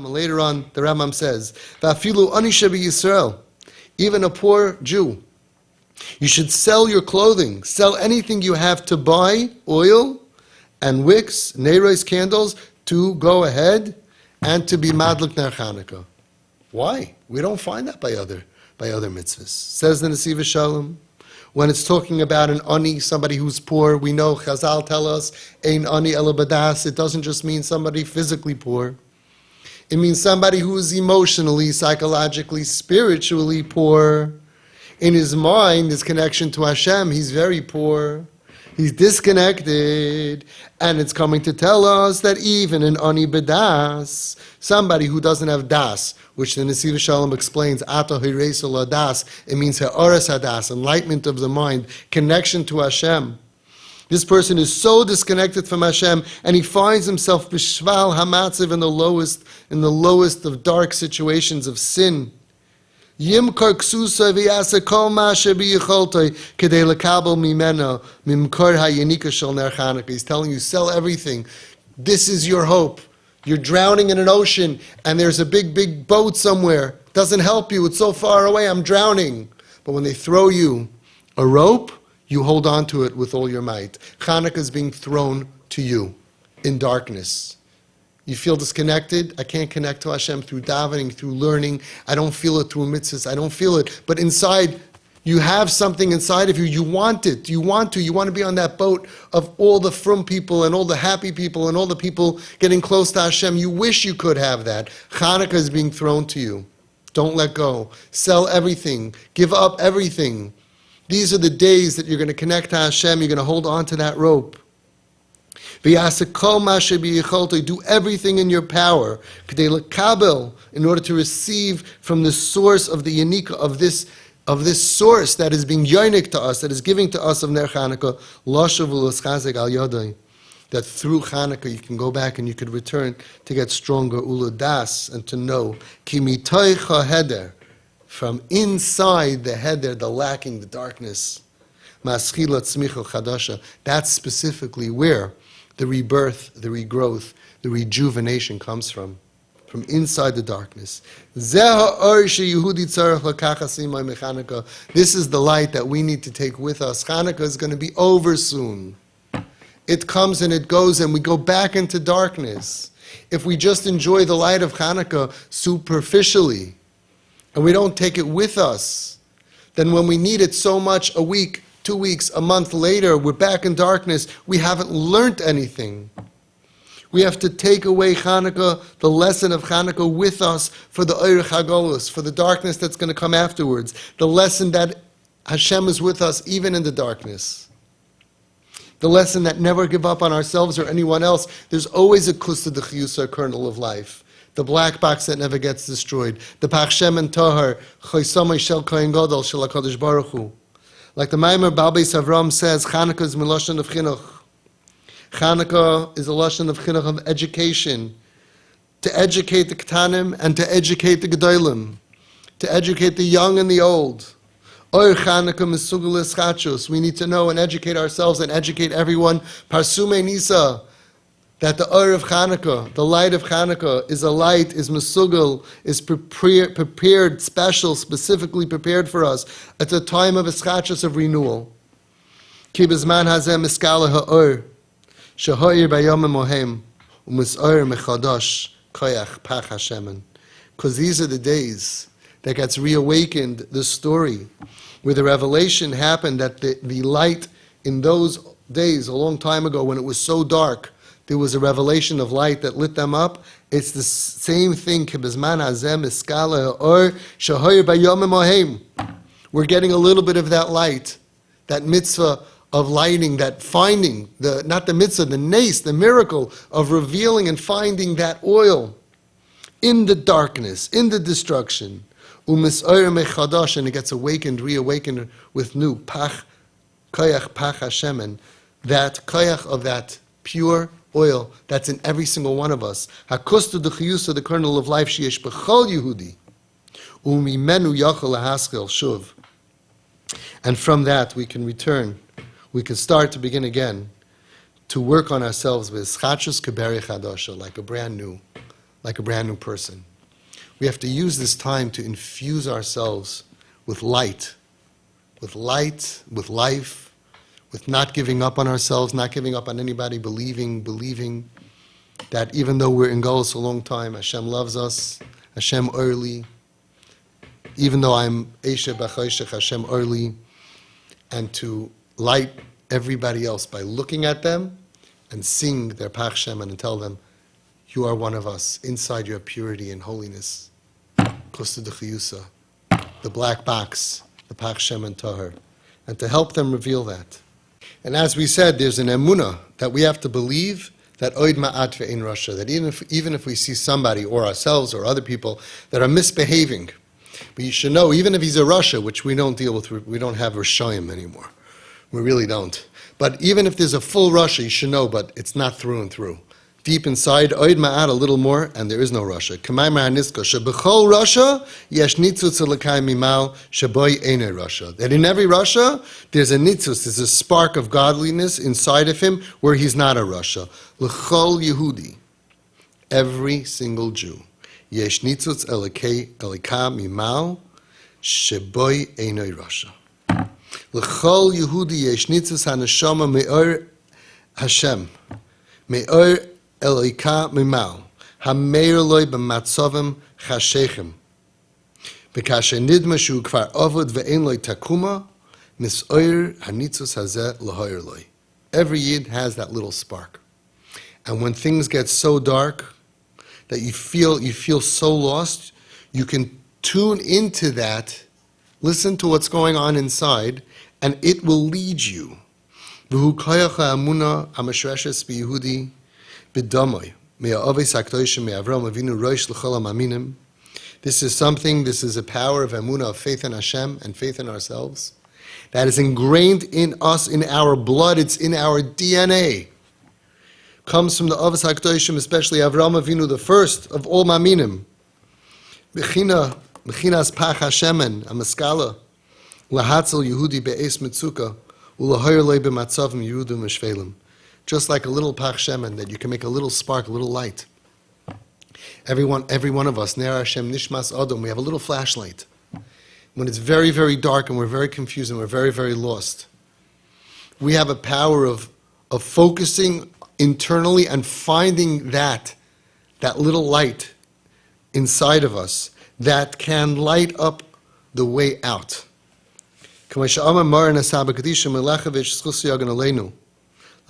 Later on, the Rambam says, "Va'afilu ani shebi even a poor Jew, you should sell your clothing, sell anything you have to buy oil and wicks, neiros, candles, to go ahead and to be madlik ner Chanukah." Why? We don't find that by other mitzvahs. Says the Nesiv Shalom. When it's talking about an ani, somebody who's poor, we know Chazal tell us, ein ani ela badas. It doesn't just mean somebody physically poor. It means somebody who is emotionally, psychologically, spiritually poor. In his mind, his connection to Hashem, he's very poor. He's disconnected. And it's coming to tell us that even an ani bedas, somebody who doesn't have das, which the Nesiv Shalom explains, Ato hiresul das, it means ha'oras hadas, enlightenment of the mind, connection to Hashem. This person is so disconnected from Hashem, and he finds himself b'shval hamatziv in the lowest of dark situations of sin. Yimkar ksusa v'yasa kol ma shebiyicholtoi kedei lekabel mimeno mimkor hayenika shel ner Chanukah. He's telling you, sell everything. This is your hope. You're drowning in an ocean, and there's a big boat somewhere. Doesn't help you. It's so far away. I'm drowning. But when they throw you a rope, you hold on to it with all your might. Chanukah is being thrown to you in darkness. You feel disconnected. I can't connect to Hashem through davening, through learning. I don't feel it through mitzvahs. I don't feel it. But inside, you have something inside of you. You want it. You want to be on that boat of all the frum people and all the happy people and all the people getting close to Hashem. You wish you could have that. Chanukah is being thrown to you. Don't let go. Sell everything. Give up everything. These are the days that you're going to connect to Hashem. You're going to hold on to that rope. Do everything in your power in order to receive from the source of the Yanika, of this source that is being yonik to us, that is giving to us of Ner Chanukah, that through Chanukah you can go back and you could return to get stronger, uludas, and to know, from inside the heder, the lacking, the darkness, that's specifically where the rebirth, the regrowth, the rejuvenation comes from inside the darkness. This is the light that we need to take with us. Chanukah is going to be over soon. It comes and it goes, and we go back into darkness. If we just enjoy the light of Chanukah superficially, and we don't take it with us, then when we need it so much, a week, 2 weeks, a month later, we're back in darkness. We haven't learned anything. We have to take away Chanukah, the lesson of Chanukah, with us for the Oirech HaGolus, for the darkness that's going to come afterwards. The lesson that Hashem is with us even in the darkness. The lesson that never give up on ourselves or anyone else. There's always a kusta d'chiyusa, kernel of life. The black box that never gets destroyed. The Pachshem and Tahar, Choysamay Shel Kohen Gadol Shel HaKadosh Baruch Hu. Like the Maimer Balbeis Avram says, Chanukah is Miloshan of Chinuch. Chanukah is a lashon of chinuch, of education. To educate the Ketanim and to educate the Gedolim. To educate the young and the old. Oir Chanukah Mesugul Eschachos. We need to know and educate ourselves and educate everyone. Parsume Nisa. That the Oir of Chanukah, the light of Chanukah, is a light, is Mesugul, is prepared, special, specifically prepared for us at a time of Eschachos, of renewal. Ki bezman hazeh miskala ha'or. Shehoir bayom mohem u'misoir mechadosh koyach pach Hashemen. Because these are the days that gets reawakened, the story, where the revelation happened that the light in those days, a long time ago, when it was so dark, there was a revelation of light that lit them up. It's the same thing. We're getting a little bit of that light, that mitzvah of lighting, that finding, not the mitzvah, the nace, the miracle of revealing and finding that oil in the darkness, in the destruction. And it gets awakened, reawakened with new koyach pach Hashemen, that koyach of that pure oil that's in every single one of us. Hakustu d'chiyusa, the kernel of life, sheyesh b'chol Yehudi. Umimenu yachol lahaskel shuv. And from that we can return. We can start to begin again to work on ourselves with schachus keberi chadosha, like a brand new like a brand new person. We have to use this time to infuse ourselves with light, with life, with not giving up on ourselves, not giving up on anybody, believing that even though we're in Golus a long time, Hashem loves us, Hashem early. Even though I'm Eshe B'Choshech, Hashem early, and to light everybody else by looking at them and sing their Pach Shemen and tell them, you are one of us. Inside you have purity and holiness. Kosta D'Chiyusa, the black box, the Pach Shemen Tahar, and to help them reveal that. And as we said, there's an emunah that we have to believe that oid ma'at ve'ein rasha, that even if we see somebody or ourselves or other people that are misbehaving, but you should know, even if he's a rasha, which we don't deal with, we don't have Rishayim anymore. We really don't. But even if there's a full rasha, you should know, but it's not through and through. Deep inside, oid ma'at a little more, and there is no rasha. K'maymar haniska, shebechol rasha, yesh nitzutz l'kai mimal, sheboy einei rasha. That in every rasha, there's a nitzutz, there's a spark of godliness inside of him, where he's not a rasha. L'chol Yehudi, every single Jew. Yesh nitzutz elika mimal, sheboy einei rasha. L'chol Yehudi yesh nitzutz haneshama me'or Hashem, me'or elika mimal, hameir loy b'matzovim chashechem, b'kasher nidma shu kvar avod ve'en loy takuma, misoir hanitzutz hazeh l'hoyer loy. Every Yid has that little spark. And when things get so dark that you feel so lost, you can tune into that, listen to what's going on inside, and it will lead you. V'hu koyach ha'amuna ha'mashreshes b'Yehudi b'damoy me'avis ha'kdoshim me'Avram Avinu roish l'chol ha'maminim. This is a power of emunah, of faith in Hashem and faith in ourselves, that is ingrained in us, in our blood, it's in our DNA. Comes from the Avos HaKadoshim, especially Avraham Avinu, the first of all Maminim. Bechinas Pach Hashemen, a Maskala, Lahatzel Yehudi Be'es Mitzuka, Ulahoyer Lei B'Matzavim Yehudim Meshvelim. Just like a little Pach Shemen, that you can make a little spark, a little light. Every one of us, Ner Hashem Nishmas Adam, we have a little flashlight. When it's very, very dark and we're very confused and we're very, very lost, we have a power of focusing internally and finding that little light inside of us that can light up the way out. Like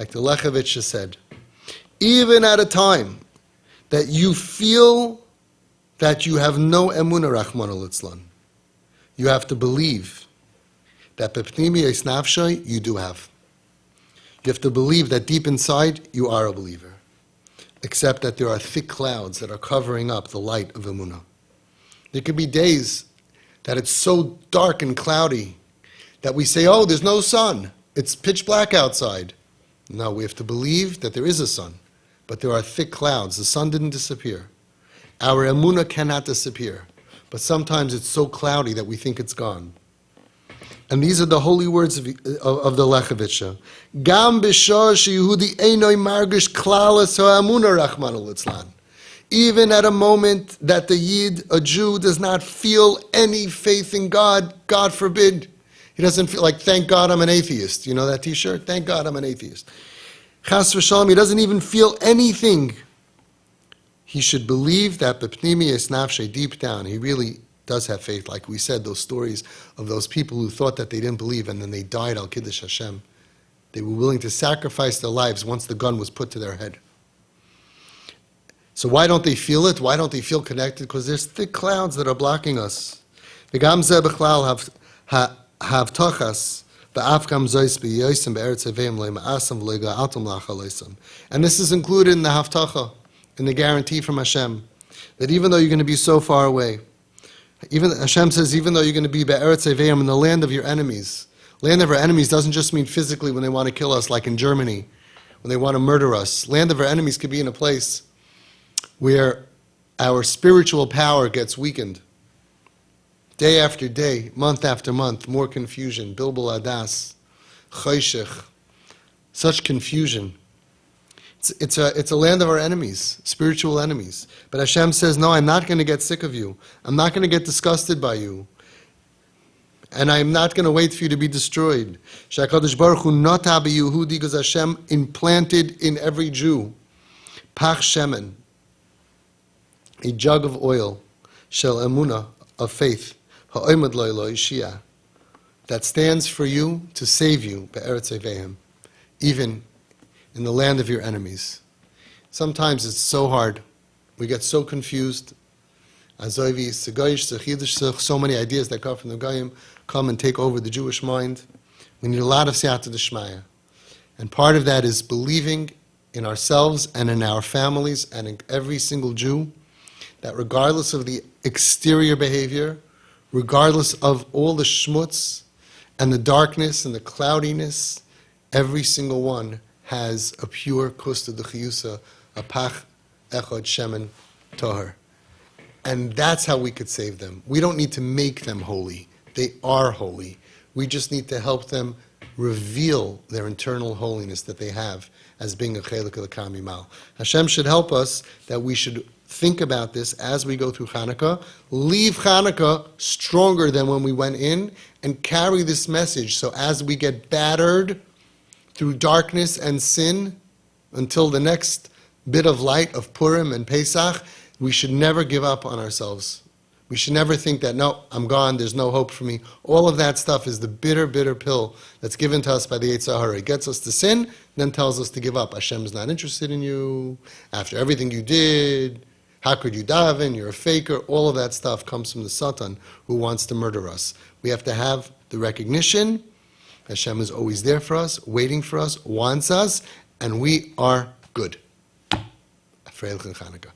the Lechevich said, even at a time that you feel that you have no emunah, Rachmana litzlan, you have to believe that b'pnimi es nafshay, you do have. You have to believe that deep inside you are a believer, except that there are thick clouds that are covering up the light of emunah. There could be days that it's so dark and cloudy that we say, oh, there's no sun, it's pitch black outside. No, we have to believe that there is a sun, but there are thick clouds. The sun didn't disappear. Our emunah cannot disappear, but sometimes it's so cloudy that we think it's gone. And these are the holy words of the Lechevich. Gam b'shah sheyehudi einoi margish klalas ha'amuna rachmana litzlan. Even at a moment that the Yid, a Jew, does not feel any faith in God, God forbid. He doesn't feel like, thank God I'm an atheist. You know that t-shirt? Thank God I'm an atheist. Chas v'shalom, he doesn't even feel anything. He should believe that b'pnimi es nafshe, deep down, he really does have faith. Like we said, those stories of those people who thought that they didn't believe and then they died al Kiddush Hashem. They were willing to sacrifice their lives once the gun was put to their head. So why don't they feel it? Why don't they feel connected? Because there's thick clouds that are blocking us. V'gam zeh b'chlal havtochas b'afkam zois b'yosim b'eretz aveim le'ma'asam v'le'ga'atum la'achaleisam. And this is included in the havtacha, in the guarantee from Hashem, that even though you're going to be so far away, even Hashem says, even though you're going to be be'eretz aveim, in the land of your enemies. Land of our enemies doesn't just mean physically when they want to kill us, like in Germany, when they want to murder us. Land of our enemies could be in a place where our spiritual power gets weakened. Day after day, month after month, more confusion, bilbul adas, choshech, such confusion. It's a land of our enemies, spiritual enemies. But Hashem says, no, I'm not going to get sick of you. I'm not going to get disgusted by you. And I'm not going to wait for you to be destroyed. Shakadosh Baruch Hu nata b'Yehudi, because Hashem implanted in every Jew pach shemen, a jug of oil, shel emunah, of faith, ha'omed lo Eloi shia, that stands for you to save you, be'eretz Evehem, even in the land of your enemies. Sometimes it's so hard. We get so confused. So many ideas that come from the Goyim come and take over the Jewish mind. We need a lot of siyata d'shmaya. And part of that is believing in ourselves and in our families and in every single Jew that regardless of the exterior behavior, regardless of all the schmutz and the darkness and the cloudiness, every single one has a pure kusta d'chiyusa, a pach echad shemen toher. And that's how we could save them. We don't need to make them holy. They are holy. We just need to help them reveal their internal holiness that they have as being a chelik l'kam imal. Hashem should help us that we should think about this as we go through Chanukah, leave Chanukah stronger than when we went in, and carry this message. So as we get battered through darkness and sin until the next bit of light of Purim and Pesach, we should never give up on ourselves. We should never think that, no, I'm gone, there's no hope for me. All of that stuff is the bitter, bitter pill that's given to us by the Yetzer Hara. It gets us to sin, then tells us to give up. Hashem's not interested in you. After everything you did, how could you daven? You're a faker. All of that stuff comes from the Satan who wants to murder us. We have to have the recognition Hashem is always there for us, waiting for us, wants us, and we are good. Freilich Chanukah.